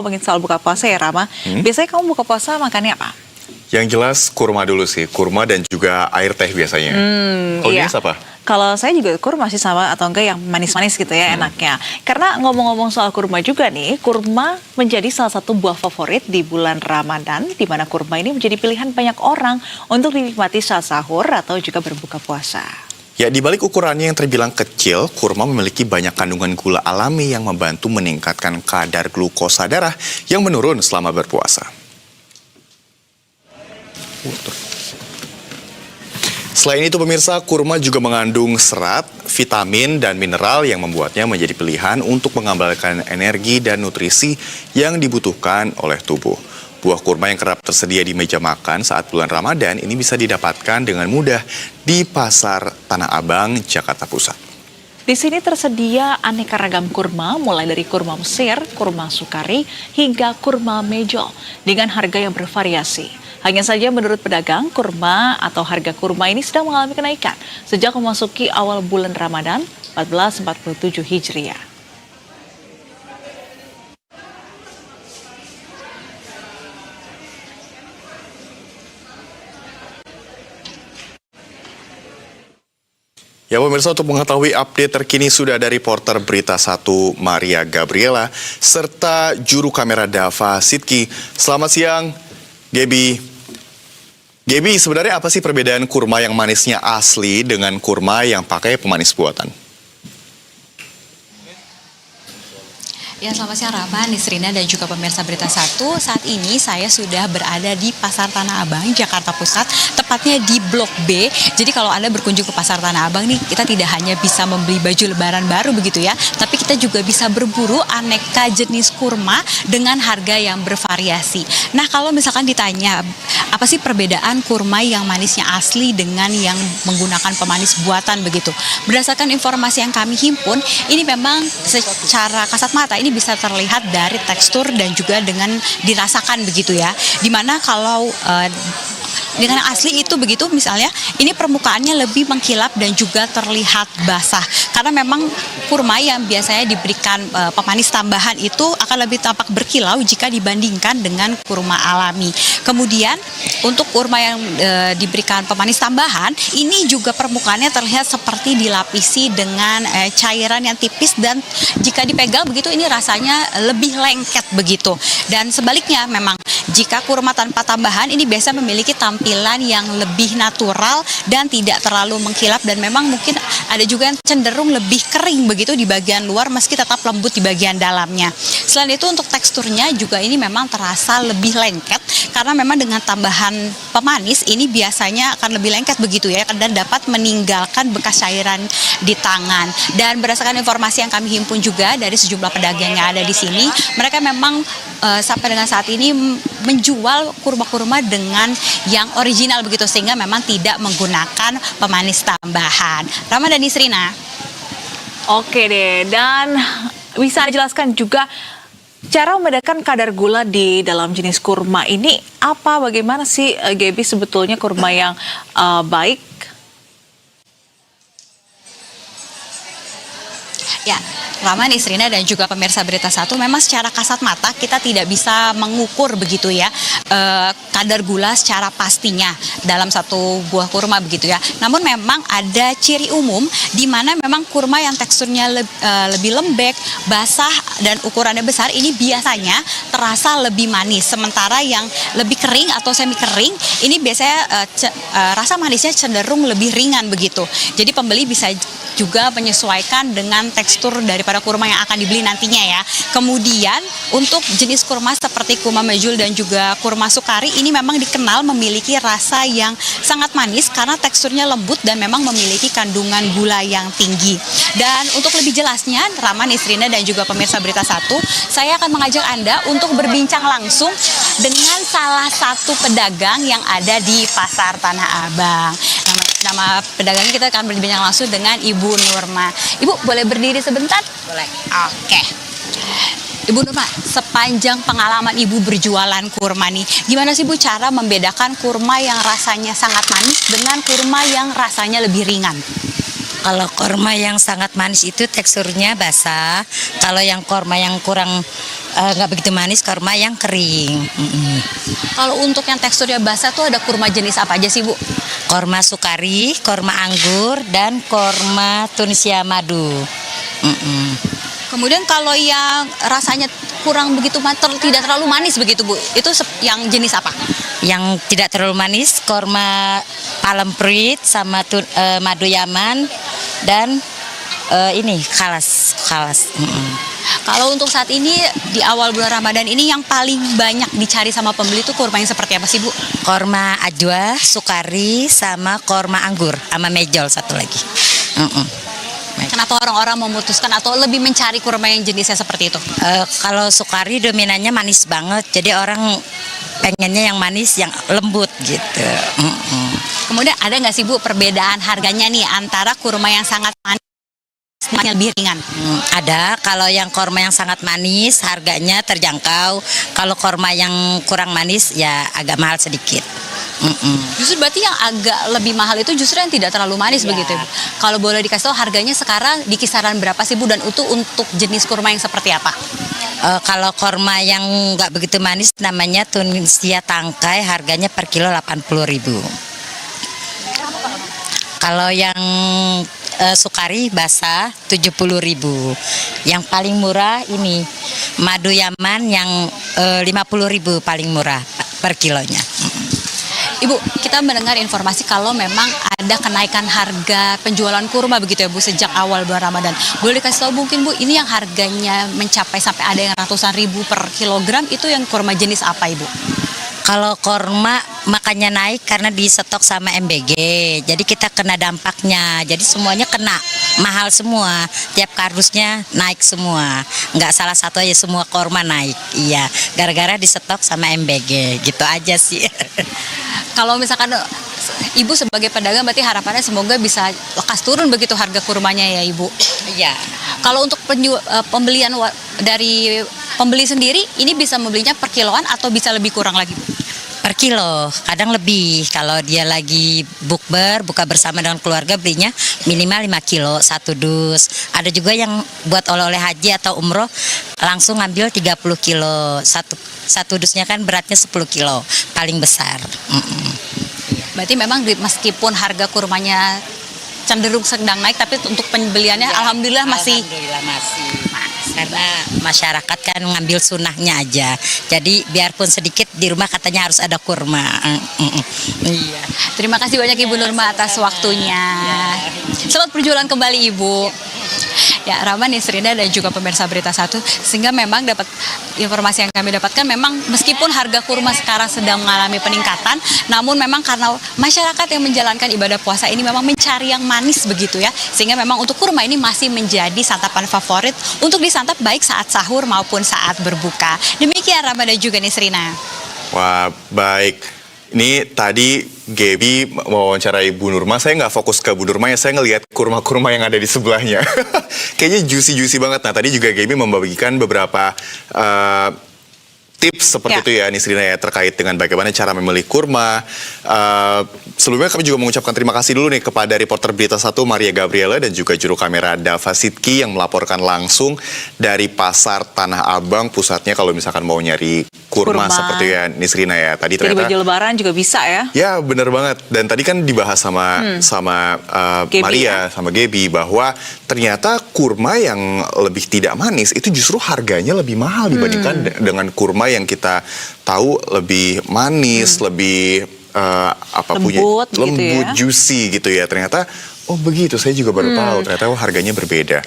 Ngomongin soal buka puasa ya Rama, biasanya kamu buka puasa makannya apa? Yang jelas kurma dulu sih, kurma dan juga air teh biasanya. Kalau Iya. Dias apa? Kalau saya juga kurma sih sama atau enggak yang manis-manis gitu ya enaknya. Karena ngomong-ngomong soal kurma juga nih, kurma menjadi salah satu buah favorit di bulan Ramadan, di mana kurma ini menjadi pilihan banyak orang untuk dinikmati saat sahur atau juga berbuka puasa. Ya, di balik ukurannya yang terbilang kecil, kurma memiliki banyak kandungan gula alami yang membantu meningkatkan kadar glukosa darah yang menurun selama berpuasa. Selain itu pemirsa, kurma juga mengandung serat, vitamin, dan mineral yang membuatnya menjadi pilihan untuk mengembalikan energi dan nutrisi yang dibutuhkan oleh tubuh. Buah kurma yang kerap tersedia di meja makan saat bulan Ramadan ini bisa didapatkan dengan mudah di Pasar Tanah Abang, Jakarta Pusat. Di sini tersedia aneka ragam kurma, mulai dari kurma Mesir, kurma Sukari, hingga kurma Mejol dengan harga yang bervariasi. Hanya saja menurut pedagang, kurma atau harga kurma ini sedang mengalami kenaikan sejak memasuki awal bulan Ramadan 1447 Hijriah. Ya pemirsa, untuk mengetahui update terkini sudah ada reporter Berita 1 Maria Gabriela serta juru kamera Dava Sidki. Selamat siang, Gaby. Gaby, sebenarnya apa sih perbedaan kurma yang manisnya asli dengan kurma yang pakai pemanis buatan? Ya, selamat siang Rama, Nisrina dan juga pemirsa Berita 1. Saat ini saya sudah berada di Pasar Tanah Abang, Jakarta Pusat, tepatnya di Blok B. Jadi kalau Anda berkunjung ke Pasar Tanah Abang nih, kita tidak hanya bisa membeli baju lebaran baru begitu ya, tapi kita juga bisa berburu aneka jenis kurma dengan harga yang bervariasi. Nah, kalau misalkan ditanya, apa sih perbedaan kurma yang manisnya asli dengan yang menggunakan pemanis buatan begitu? Berdasarkan informasi yang kami himpun, ini memang secara kasat mata ini bisa terlihat dari tekstur dan juga dengan dirasakan begitu ya. Dimana kalau dengan yang asli itu begitu misalnya, ini permukaannya lebih mengkilap dan juga terlihat basah. Karena memang kurma yang biasanya diberikan pemanis tambahan itu akan lebih tampak berkilau jika dibandingkan dengan kurma alami. Kemudian untuk kurma yang diberikan pemanis tambahan, ini juga permukaannya terlihat seperti dilapisi dengan cairan yang tipis dan jika dipegang begitu ini rasanya lebih lengket begitu. Dan sebaliknya memang jika kurma tanpa tambahan ini biasa memiliki tampilan yang lebih natural dan tidak terlalu mengkilap dan memang mungkin ada juga yang cenderung lebih kering begitu di bagian luar meski tetap lembut di bagian dalamnya. Selain itu untuk teksturnya juga ini memang terasa lebih lengket karena memang dengan tambahan pemanis ini biasanya akan lebih lengket begitu ya dan dapat meninggalkan bekas cairan di tangan. Dan berdasarkan informasi yang kami himpun juga dari sejumlah pedagang yang ada di sini, mereka memang sampai dengan saat ini menjual kurma-kurma dengan yang original begitu sehingga memang tidak menggunakan pemanis tambahan. Rama dan Nisrina. Oke deh, dan bisa dijelaskan juga cara membedakan kadar gula di dalam jenis kurma ini apa? Bagaimana sih Gaby sebetulnya kurma yang baik? Ya, Rama, Nisrina dan juga pemirsa Berita 1, memang secara kasat mata kita tidak bisa mengukur begitu ya kadar gula secara pastinya dalam satu buah kurma begitu ya. Namun memang ada ciri umum di mana memang kurma yang teksturnya lebih lembek, basah dan ukurannya besar ini biasanya terasa lebih manis. Sementara yang lebih kering atau semi kering ini biasanya rasa manisnya cenderung lebih ringan begitu. Jadi pembeli bisa juga menyesuaikan dengan tekstur daripada kurma yang akan dibeli nantinya ya. Kemudian untuk jenis kurma seperti kurma Mejol dan juga kurma Sukari ini memang dikenal memiliki rasa yang sangat manis karena teksturnya lembut dan memang memiliki kandungan gula yang tinggi. Dan untuk lebih jelasnya, Rama, Nisrina dan juga pemirsa Berita 1, saya akan mengajak Anda untuk berbincang langsung dengan salah satu pedagang yang ada di Pasar Tanah Abang. Nama pedagangnya kita akan berbincang langsung dengan Ibu Nurma. Ibu boleh berdiri sebentar? Boleh. Oke. Ibu Nurma, sepanjang pengalaman Ibu berjualan kurma nih, gimana sih Bu cara membedakan kurma yang rasanya sangat manis dengan kurma yang rasanya lebih ringan? Kalau korma yang sangat manis itu teksturnya basah. Kalau yang korma yang kurang nggak begitu manis, korma yang kering. Kalau untuk yang teksturnya basah tuh ada kurma jenis apa aja sih Bu? Korma sukari, korma anggur, dan korma Tunisia madu. Kemudian kalau yang rasanya kurang begitu tidak terlalu manis begitu Bu, itu yang jenis apa? Yang tidak terlalu manis, korma palm fruit sama madu Yaman dan ini khalas. Kalau untuk saat ini di awal bulan Ramadan ini yang paling banyak dicari sama pembeli itu kurma yang seperti apa sih Bu? Korma ajwa, sukari, sama korma anggur, sama mejol satu lagi. Kenapa orang-orang memutuskan atau lebih mencari kurma yang jenisnya seperti itu? Kalau sukari dominannya manis banget, jadi orang pengennya yang manis, yang lembut gitu. Kemudian ada nggak sih Bu perbedaan harganya nih antara kurma yang sangat manis dan yang lebih ringan? Ada, kalau yang korma yang sangat manis harganya terjangkau, kalau korma yang kurang manis ya agak mahal sedikit. Justru berarti yang agak lebih mahal itu justru yang tidak terlalu manis begitu ya Bu? Kalau boleh dikasih tahu harganya sekarang di kisaran berapa sih Bu, dan itu untuk jenis kurma yang seperti apa? Kalau korma yang nggak begitu manis namanya Tunisia tangkai, harganya per kilo 80.000. Kalau yang sukari basah 70.000. Yang paling murah ini madu Yaman yang 50.000 paling murah per kilonya. Ibu, kita mendengar informasi kalau memang ada kenaikan harga penjualan kurma begitu ya Bu sejak awal bulan Ramadan. Boleh dikasih tahu mungkin Bu, ini yang harganya mencapai sampai ada yang ratusan ribu per kilogram, itu yang kurma jenis apa Ibu? Kalau korma makanya naik karena di stok sama MBG, jadi kita kena dampaknya, jadi semuanya kena, mahal semua, tiap kardusnya naik semua, nggak salah satu aja, semua korma naik, iya, gara-gara di stok sama MBG, gitu aja sih. Kalau misalkan Ibu sebagai pedagang berarti harapannya semoga bisa lekas turun begitu harga kurmanya ya Ibu? Iya. Kalau untuk pembelian dari pembeli sendiri, ini bisa membelinya per kiloan atau bisa lebih kurang lagi Bu? Per kilo, kadang lebih. Kalau dia lagi buka bersama dengan keluarga, belinya minimal 5 kilo, 1 dus. Ada juga yang buat oleh-oleh haji atau umroh, langsung ngambil 30 kilo. Satu dusnya kan beratnya 10 kilo, paling besar. Berarti memang meskipun harga kurmanya cenderung sedang naik, tapi untuk pembeliannya Ya, alhamdulillah masih. Alhamdulillah masih. Karena masyarakat kan ngambil sunnahnya aja. Jadi biarpun sedikit di rumah katanya harus ada kurma. Iya. Terima kasih banyak Ibu Nurma atas waktunya. Selamat berjualan kembali Ibu. Ya, Rahman, Nisrina dan juga pemirsa Berita Satu, sehingga memang dapat informasi yang kami dapatkan memang meskipun harga kurma sekarang sedang mengalami peningkatan, namun memang karena masyarakat yang menjalankan ibadah puasa ini memang mencari yang manis begitu ya, sehingga memang untuk kurma ini masih menjadi santapan favorit untuk disantap baik saat sahur maupun saat berbuka. Demikian Rahman dan juga Nisrina. Wah, baik. Ini tadi Gaby mewawancarai Bu Nurma, saya nggak fokus ke Bu Nurma ya, saya ngelihat kurma-kurma yang ada di sebelahnya. Kayaknya juicy banget. Nah, tadi juga Gaby membagikan beberapa tips seperti itu ya Nisrina ya, terkait dengan bagaimana cara memilih kurma. Sebelumnya kami juga mengucapkan terima kasih dulu nih kepada reporter Berita Satu Maria Gabriela dan juga juru kamera Dava Sidki yang melaporkan langsung dari Pasar Tanah Abang, pusatnya kalau misalkan mau nyari kurma seperti ya Nisrina ya. Tadi ternyata jadi baju lebaran juga bisa ya. Ya benar banget. Dan tadi kan dibahas sama Gaby, Maria sama Gaby bahwa ternyata kurma yang lebih tidak manis itu justru harganya lebih mahal dibandingkan dengan kurma yang kita tahu lebih manis, lebih lembut gitu ya. juicy gitu ya. Ternyata oh begitu, saya juga baru tahu ternyata harganya berbeda.